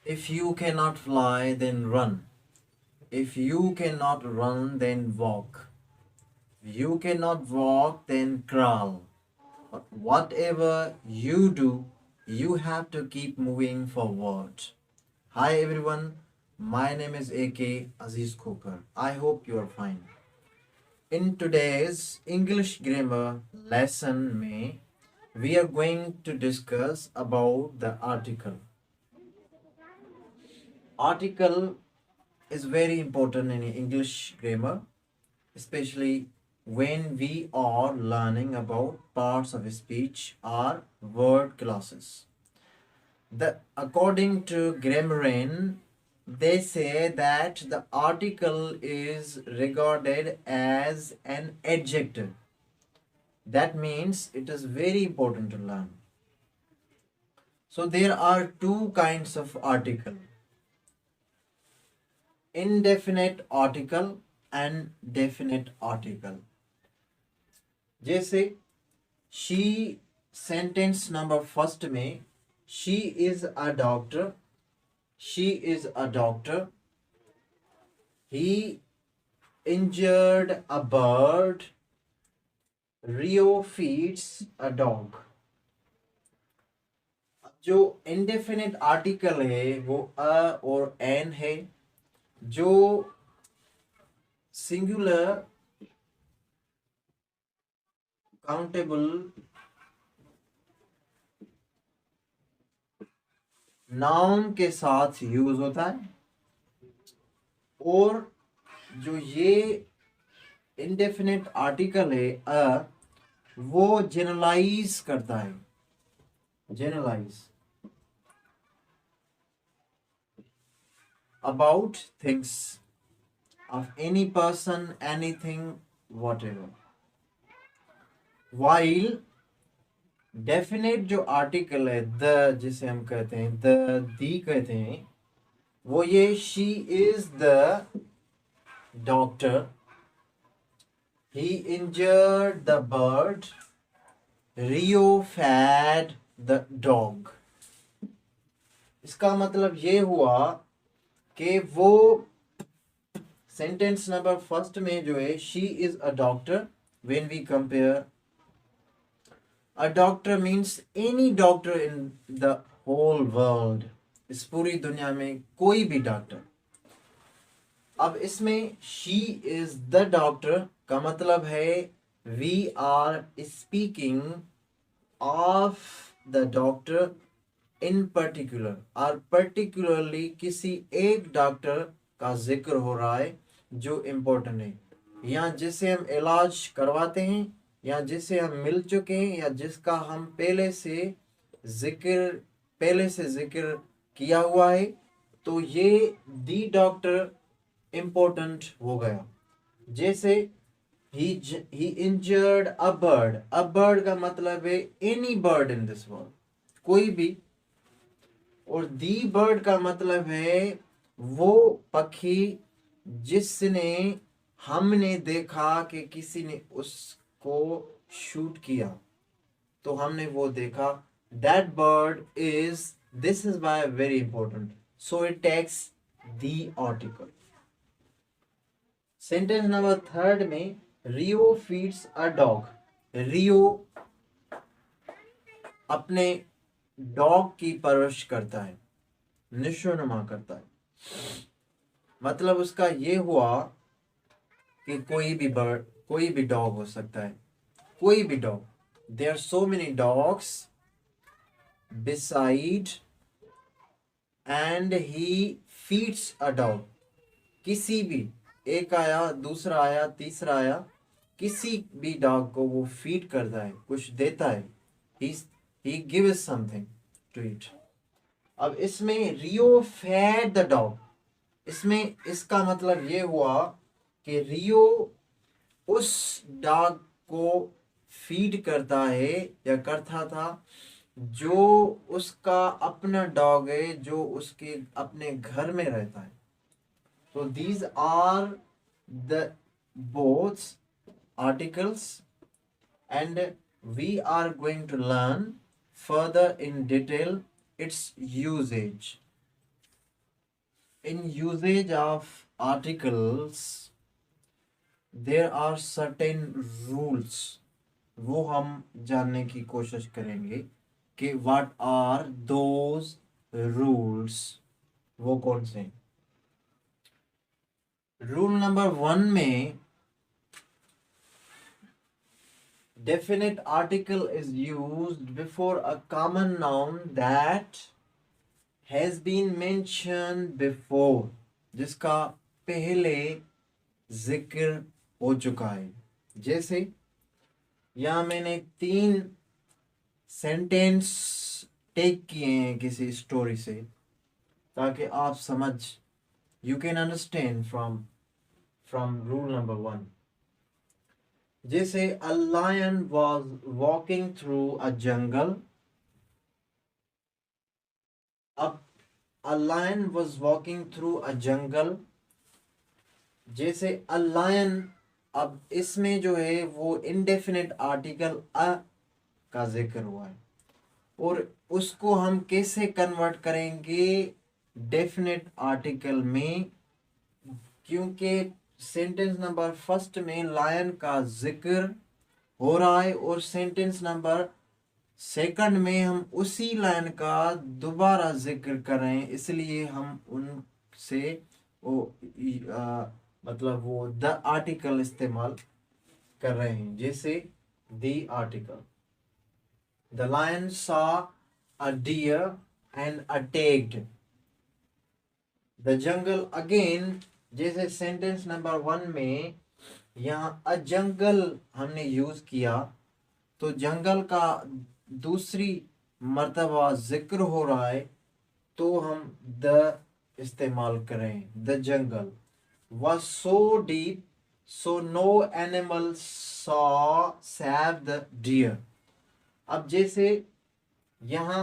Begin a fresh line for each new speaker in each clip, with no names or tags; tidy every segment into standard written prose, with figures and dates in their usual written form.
If you cannot fly, then run. If you cannot run, then walk. If you cannot walk, then crawl. But whatever you do, you have to keep moving forward. Hi everyone, my name is AK Aziz Khokar. I hope you are fine. In today's English grammar lesson, we are going to discuss about the article. Article is very important in English grammar, especially when we are learning about parts of speech or word classes. According to Grammarian, they say that the article is regarded as an adjective. That means it is very important to learn. So there are two kinds of article: indefinite article and definite article. जैसे she sentence number first में she is a doctor, she is a doctor, he injured a bird, Rio feeds a dog. जो indefinite article है वो a और an है. जो singular countable noun के साथ यूज होता है, और जो ये indefinite article है a, वो generalize करता है. Generalize about things of any person, anything, whatever. While definite जो article है the, जिसे हम कहते हैं the कहते हैं, वो ये she is the doctor, he injured the bird, Rio fed the dog. इसका मतलब ये हुआ कि वो सेंटेंस नंबर फर्स्ट में जो है she is a doctor. When we compare, a doctor means any doctor in the whole world, इस पूरी दुनिया में कोई भी डॉक्टर. अब इसमें शी इज द डॉक्टर का मतलब है we are speaking of the doctor in particular, और पर्टिकुलरली किसी एक डॉक्टर का जिक्र हो रहा है जो इम्पोर्टेंट है, या जिससे हम इलाज करवाते हैं, या जिससे हम मिल चुके हैं, या जिसका हम पहले से जिक्र किया हुआ है. तो ये दी डॉक्टर इम्पोर्टेंट हो गया. जैसे he injured a bird. A bird का मतलब है any bird in this world, कोई भी. और दी बर्ड का मतलब है वो पक्षी जिसने हमने देखा कि किसी ने उसको शूट किया, तो हमने वो देखा. That bird is, this is why very important. So it takes the article. Sentence number third में रियो फीड्स अ डॉग. रियो अपने डॉग की परवरिश करता है, निशोनुमा करता है. मतलब उसका ये हुआ कि कोई भी डॉग हो सकता है, कोई भी dog. There are so many dogs beside and he feeds a dog. किसी भी, एक आया, दूसरा आया, तीसरा आया, किसी भी डॉग को वो फीड करता है, कुछ देता है. He gives something to it. अब इसमें रियो फेड द डॉग, इसमें इसका मतलब ये हुआ कि रियो उस डॉग को फीड करता है या करता था जो उसका अपना डॉग है, जो उसके अपने घर में रहता है. तो these are the both articles, and we are going to learn further in detail its usage. In usage of articles, there are certain rules. वो हम जानने की कोशिश करेंगे कि what are those rules. वो कौन से हैं? रूल नंबर 1 में definite article is used before a common noun that has been mentioned before, जिसका पहले जिक्र हो चुका है. जैसे यहाँ मैंने 3 सेंटेंस टेक किए हैं किसी स्टोरी से, ताकि आप समझ, you can understand from rule number 1. जैसे a lion was walking through a jungle. अब a lion was walking through a jungle. जैसे a lion, अब इसमें जो है वो indefinite article a का जिक्र हुआ है, और उसको हम कैसे कन्वर्ट करेंगे डेफिनेट आर्टिकल में, क्योंकि सेंटेंस नंबर फर्स्ट में लायन का जिक्र हो रहा है और सेंटेंस नंबर सेकंड में हम उसी लाइन का दोबारा जिक्र कर रहे हैं, इसलिए हम उनसे वो मतलब वो द आर्टिकल इस्तेमाल कर रहे हैं. जैसे the article, the lion saw a deer and attacked the jungle. Again जैसे सेंटेंस नंबर 1 में यहाँ अ जंगल हमने यूज किया, तो जंगल का दूसरी मर्तबा जिक्र हो रहा है, तो हम द इस्तेमाल करें. The jungle was so deep so no animal saw save the deer. अब जैसे यहाँ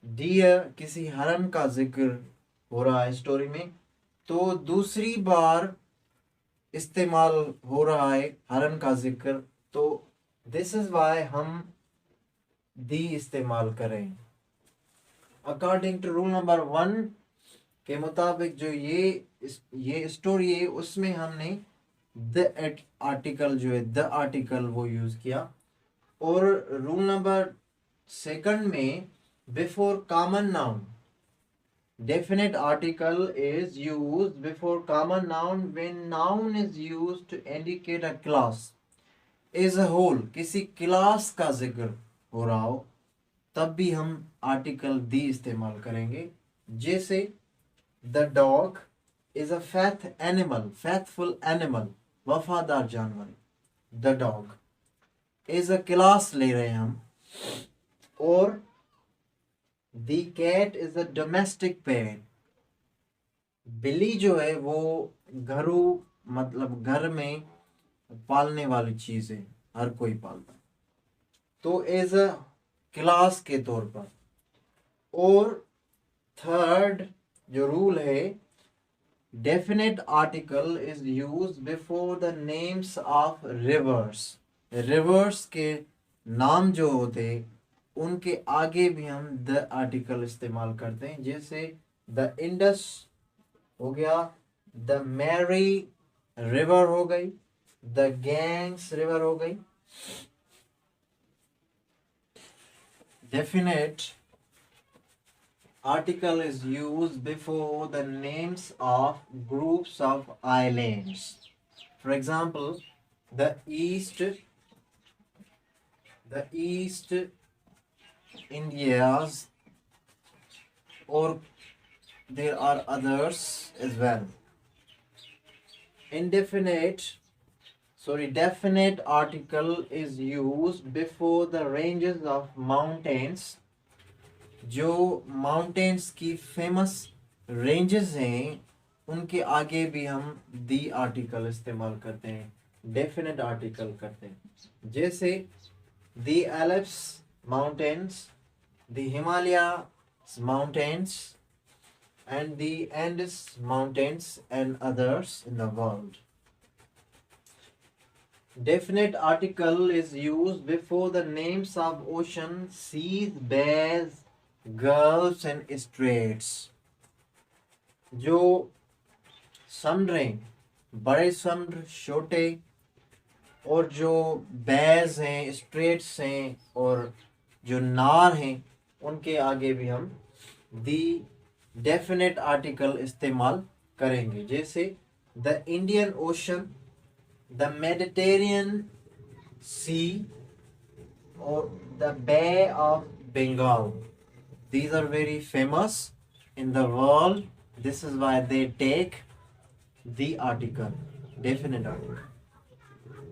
डियर किसी हरन का जिक्र हो रहा है स्टोरी में, तो दूसरी बार इस्तेमाल हो रहा है हरन का जिक्र, तो दिस इज वाई हम दी इस्तेमाल करें. अकॉर्डिंग टू रूल नंबर 1 के मुताबिक जो ये स्टोरी है, उसमें हमने द आर्टिकल जो है द आर्टिकल वो यूज किया. और रूल नंबर 2 में before common noun, definite article is used before common noun when noun is used to indicate a class as a whole. किसी क्लास का जिक्र हो रहा हो तब भी हम आर्टिकल दी इस्तेमाल करेंगे. जैसे the dog is a faithful animal, वफादार जानवर. The dog is a class ले रहे हैं हम. और the cat is a domestic pet, बिल्ली जो है वो घरू मतलब घर में पालने वाली चीज है, हर कोई पालता है, तो एज अ क्लास के तौर पर. और थर्ड जो रूल है, definite article is used before the names of reverse. Reverse के नाम जो होते उनके आगे भी हम द आर्टिकल इस्तेमाल करते हैं. जैसे द इंडस हो गया, द मैरी रिवर हो गई, द गैंग्स रिवर हो गई. Definite article is used before the names of groups of islands. For example, the East Indias, or there are others as well. Definite article is used before the ranges of mountains. जो mountains की famous ranges हैं उनके आगे भी हम दी article इस्तेमाल करते हैं, डेफिनेट आर्टिकल करते हैं. जैसे the Alps mountains, the Himalayas mountains and the Indus mountains and others in the world. Definite article is used before the names of ocean, seas, bays, gulfs and straits. जो समुद्र हैं, बड़े समुद्र, छोटे, और जो बेज हैं, स्ट्रेट्स हैं, और जो नार हैं, उनके आगे भी हम दी डेफिनेट आर्टिकल इस्तेमाल करेंगे। जैसे the Indian Ocean, the Mediterranean Sea, और the Bay of Bengal. These are very famous in the world. This is why they take the article, definite article.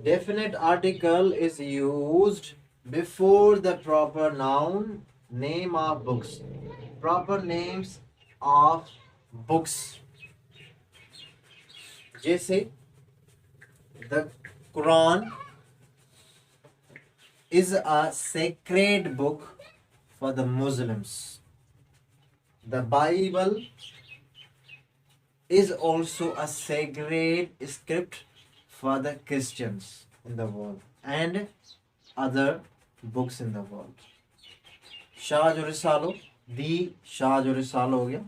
Definite article is used before the proper noun, name of books. Proper names of books. जैसे the Quran is a sacred book for the Muslims. The Bible is also a sacred script for the Christians in the world and other books in the world. Shah jo Risalo, the Shah jo Risalo ho gaya.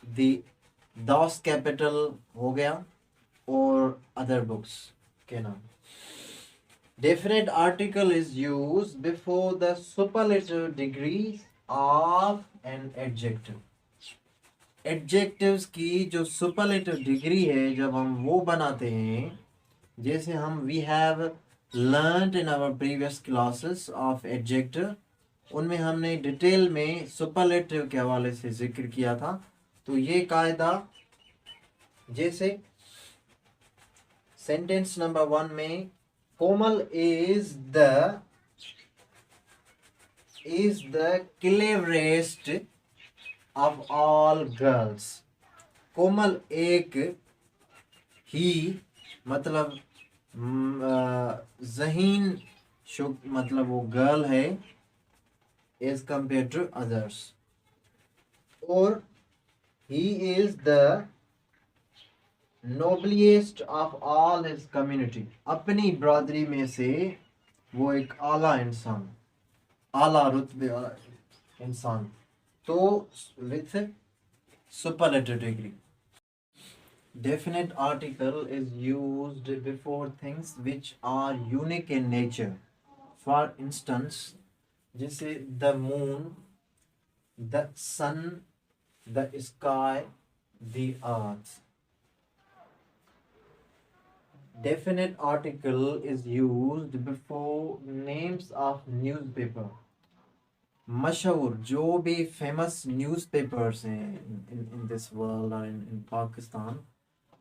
The Das Capital हो गया, और other books के नाम. Definite article is used before the superlative degrees of an adjective. Adjectives की जो superlative degree है, जब हम वो बनाते हैं, जैसे हम we have learned in our previous classes of adjective, उनमें हमने डिटेल में सुपरलेटिव के हवाले से जिक्र किया था. तो ये कायदा, जैसे सेंटेंस नंबर 1 में Komal is the cleverest of all girls. Komal एक ही मतलब ज़हीन मतलब वो गर्ल है एज कंपेयर टू अदर्स. और he is the noblest of all his community. अपनी बरादरी में से वो एक आला इंसान, आला रुतबे वाला इंसान. तो with superlative degree. Definite article is used before things which are unique in nature. For instance, जैसे the moon, the sun, the sky, the earth. Definite article is used before names of newspaper. मशहूर जो भी famous newspapers हैं in this world और in Pakistan,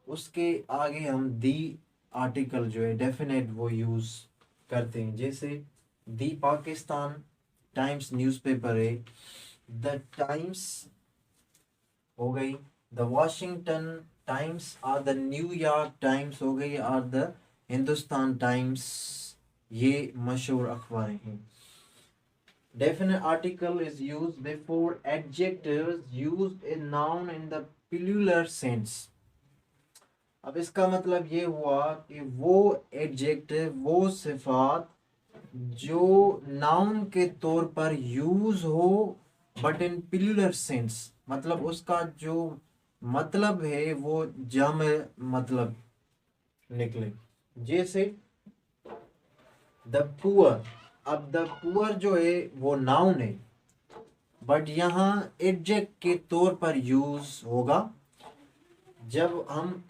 उसके आगे हम दी article जो है डेफिनेट वो यूज़ करते हैं. जैसे दी पाकिस्तान टाइम्स न्यूज़पेपर है, द टाइम्स हो गई, द वॉशिंगटन टाइम्स और द न्यूयॉर्क टाइम्स हो गई, और द हिंदुस्तान टाइम्स. ये मशहूर अखबारें हैं. Definite article is used before adjectives used in noun in the plural sense. अब इसका मतलब ये हुआ कि वो एडजेक्टिव, वो सिफात जो नाउन के तौर पर यूज हो बट इन प्लूरल सेंस, मतलब उसका जो मतलब है वो जम मतलब निकले. जैसे द पुअर. अब द पुअर जो है वो नाउन है, बट यहाँ एडजेक्ट के तौर पर यूज होगा जब हम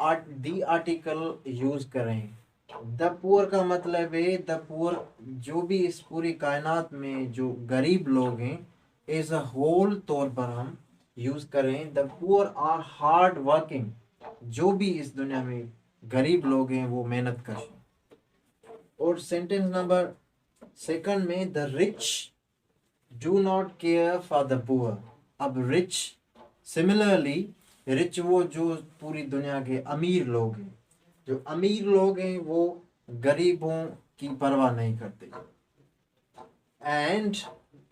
दी आर्टिकल यूज करें. द पुअर का मतलब है द पुअर जो भी इस पूरी कायनात में जो गरीब लोग हैं एज अ होल तौर पर हम यूज करें. The poor are hard working. जो भी इस दुनिया में गरीब लोग हैं वो मेहनत करें. और सेंटेंस नंबर 2 में the rich do not care for the poor. अब रिच, सिमिलरली रिच वो जो पूरी दुनिया के अमीर लोग हैं, जो अमीर लोग हैं वो गरीबों की परवाह नहीं करते. And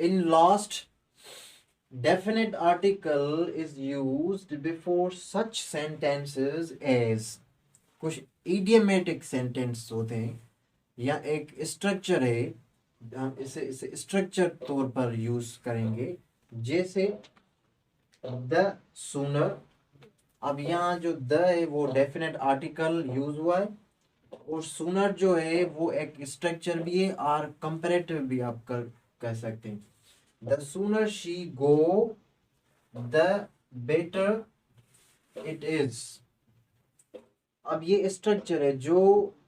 in last, definite article is used before such sentences as, कुछ idiomatic sentence होते हैं या एक स्ट्रक्चर है, हम इसे स्ट्रक्चर तौर पर यूज करेंगे. जैसे द सूनर। अब यहाँ जो द है वो डेफिनेट आर्टिकल यूज हुआ है, और सूनर जो है वो एक स्ट्रक्चर भी है और कंपेरेटिव भी आप कह सकते हैं। The sooner she go, the better it is. अब ये स्ट्रक्चर है जो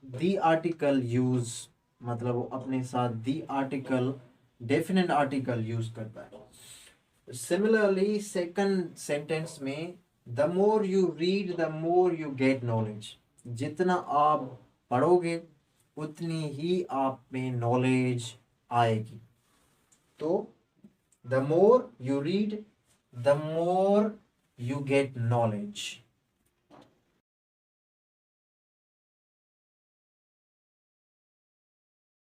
दी आर्टिकल यूज, मतलब वो अपने साथ दी आर्टिकल डेफिनेट आर्टिकल यूज करता है। सिमिलरली सेकंड सेंटेंस में the more you read the more you get knowledge. जितना आप पढ़ोगे उतनी ही आप में नॉलेज आएगी। तो the more you read the more you get knowledge.